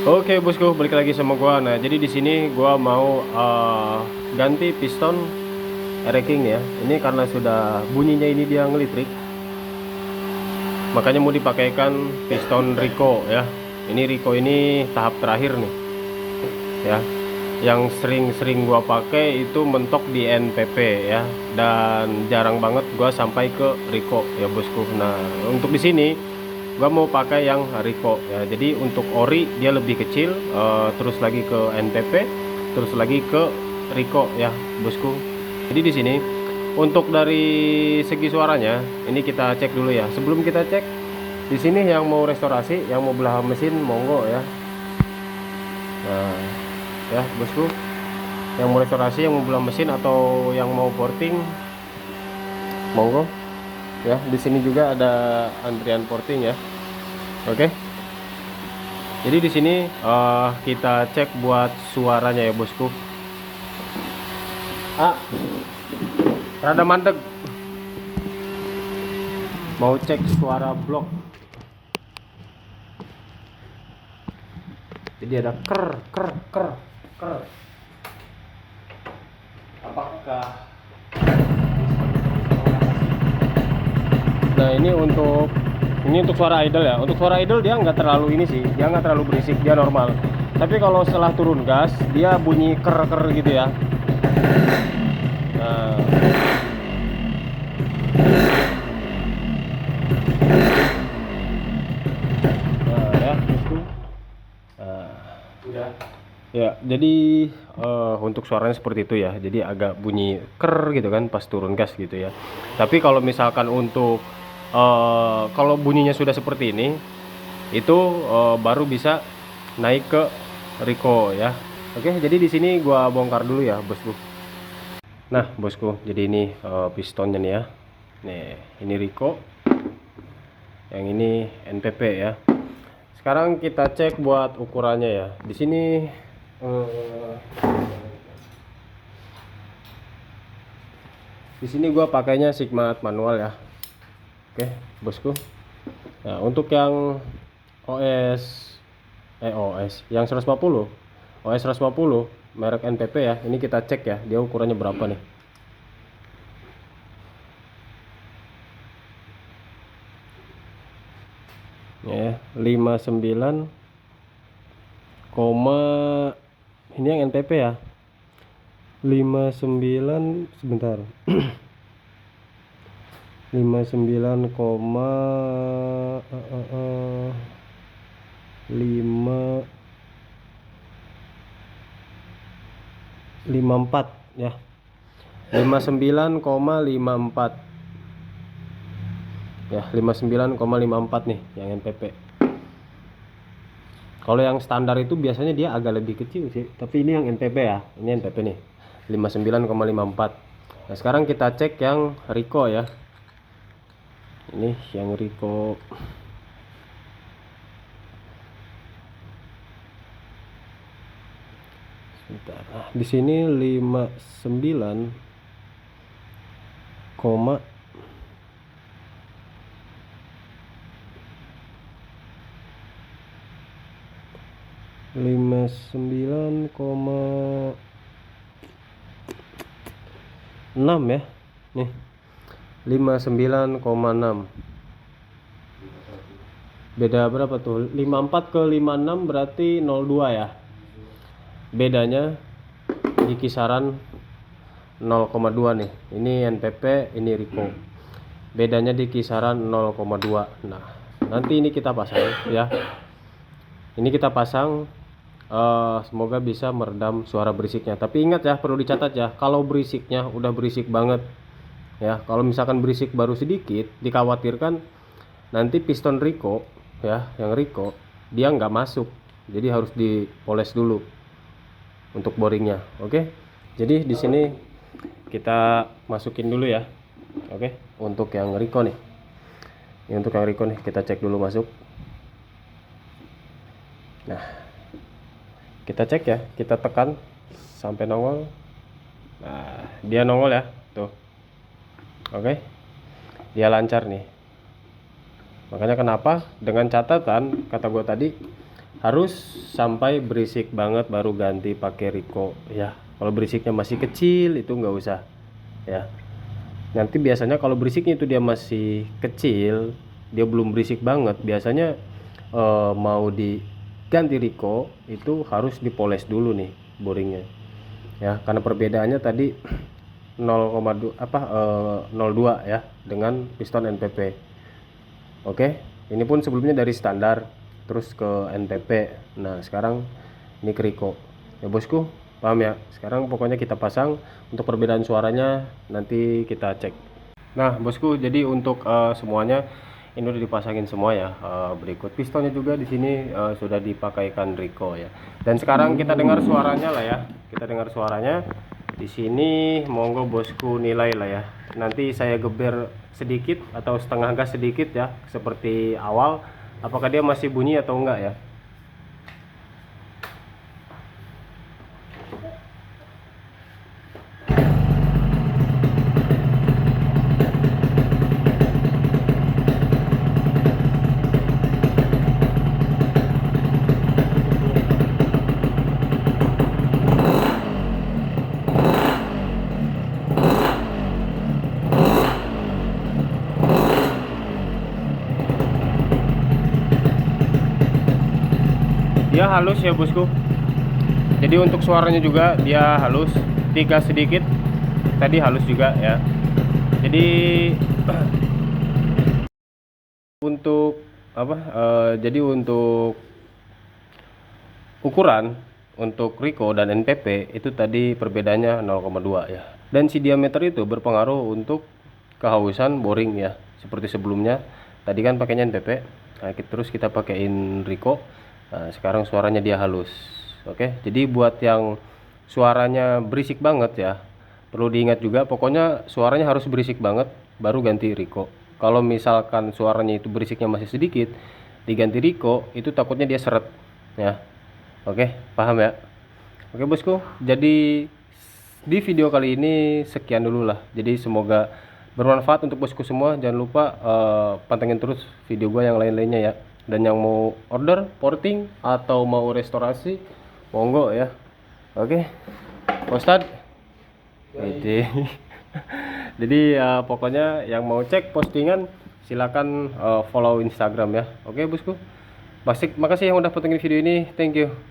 Oke bosku, balik lagi sama gua. Nah, jadi di sini gua mau ganti piston racking ya. Ini karena sudah bunyinya ini dia ngelitrik, makanya mau dipakaikan piston Rico ya. Ini Rico ini tahap terakhir nih ya. Yang sering-sering gua pakai itu mentok di NPP ya, dan jarang banget gua sampai ke Rico ya bosku. Nah, untuk di sini gua mau pakai yang Rico ya. Jadi untuk ori dia lebih kecil, terus lagi ke NPP, terus lagi ke Rico ya bosku. Jadi di sini untuk dari segi suaranya ini kita cek dulu ya. Sebelum kita cek, di sini yang mau restorasi, yang mau belah mesin monggo ya. Nah ya bosku, yang mau restorasi, yang mau belah mesin atau yang mau porting monggo ya. Di sini juga ada antrian porting ya. Oke. Jadi di sini kita cek buat suaranya ya bosku. Rada mantep. Mau cek suara blok. Jadi ada ker. Apakah? Nah ini untuk suara idle ya. Untuk suara idle dia nggak terlalu ini sih, dia nggak terlalu berisik, dia normal. Tapi kalau setelah turun gas dia bunyi ker gitu ya. Nah, ya bosku. Udah. Ya jadi untuk suaranya seperti itu ya. Jadi agak bunyi ker gitu kan pas turun gas gitu ya. Tapi kalau misalkan untuk kalau bunyinya sudah seperti ini, itu baru bisa naik ke Rico ya. Oke, jadi di sini gua bongkar dulu ya bosku. Nah bosku, jadi ini pistonnya nih ya. Nih ini Rico, yang ini NPP ya. Sekarang kita cek buat ukurannya ya. Di sini gua pakainya Sigma manual ya. Oke bosku. Nah untuk yang OS yang 150, OS 150 merek NPP ya, ini kita cek ya dia ukurannya berapa nih. Ya 59, ini yang NPP ya, 59 sebentar 59, 54 ya, 59,54 ya, 59,54 nih yang NPP. Kalau yang standar itu biasanya dia agak lebih kecil sih, tapi ini yang NPP ya, ini NPP nih 59,54. Nah sekarang kita cek yang Rico ya. Ini yang Rico. Sebentar. Nah, di sini 59, 59,6 ya. Nih. 59,6. Beda berapa tuh? 54 ke 56 berarti 02 ya. Bedanya di kisaran 0,2 nih. Ini NPP, ini Rico. Bedanya di kisaran 0,2. Nah, nanti ini kita pasang ya. Ini kita pasang, semoga bisa meredam suara berisiknya. Tapi ingat ya, perlu dicatat ya, kalau berisiknya udah berisik banget ya, kalau misalkan berisik baru sedikit, dikhawatirkan nanti piston Rico ya, yang Rico dia nggak masuk. Jadi harus dipoles dulu untuk boringnya. Oke, jadi di sini kita masukin dulu ya. Oke, untuk yang Rico nih, ini untuk yang Rico nih kita cek dulu masuk. Nah kita cek ya, kita tekan sampai nongol. Nah dia nongol ya tuh. Oke, dia lancar nih. Makanya kenapa, dengan catatan kata gue tadi, harus sampai berisik banget baru ganti pakai Rico ya. Kalau berisiknya masih kecil itu nggak usah ya. Nanti biasanya kalau berisiknya itu dia masih kecil, dia belum berisik banget, biasanya mau diganti Rico itu harus dipoles dulu nih boringnya ya, karena perbedaannya tadi 0,2 02 ya dengan piston NPP. Oke, ini pun sebelumnya dari standar terus ke NPP. Nah, sekarang ini ke Rico. Ya bosku, paham ya? Sekarang pokoknya kita pasang. Untuk perbedaan suaranya nanti kita cek. Nah, bosku, jadi untuk semuanya ini udah dipasangin semua ya. Berikut pistonnya juga di sini sudah dipakaikan Rico ya. Dan sekarang kita dengar suaranya lah ya. Kita dengar suaranya. Di sini monggo bosku nilai lah ya. Nanti saya geber sedikit atau setengah gas sedikit ya, seperti awal. Apakah dia masih bunyi atau enggak ya? Dia halus ya bosku. Jadi untuk suaranya juga dia halus, tiga sedikit tadi halus juga ya. Jadi untuk apa jadi untuk ukuran untuk Rico dan NPP itu tadi perbedaannya 0,2 ya. Dan si diameter itu berpengaruh untuk kehausan boring ya. Seperti sebelumnya tadi kan pakainya NPP. Nah, terus kita pakaiin Rico. Nah, sekarang suaranya dia halus. Oke, jadi buat yang suaranya berisik banget ya, perlu diingat juga pokoknya suaranya harus berisik banget baru ganti Rico. Kalau misalkan suaranya itu berisiknya masih sedikit, diganti Rico itu takutnya dia seret ya. Oke, paham ya? Oke bosku, jadi di video kali ini sekian dulu lah. Jadi semoga bermanfaat untuk bosku semua. Jangan lupa pantengin terus video gua yang lain-lainnya ya. Dan yang mau order porting atau mau restorasi monggo ya. Oke, Ustad. Jadi pokoknya yang mau cek postingan silakan follow Instagram ya. Oke bosku. Makasih yang udah potongin video ini. Thank you.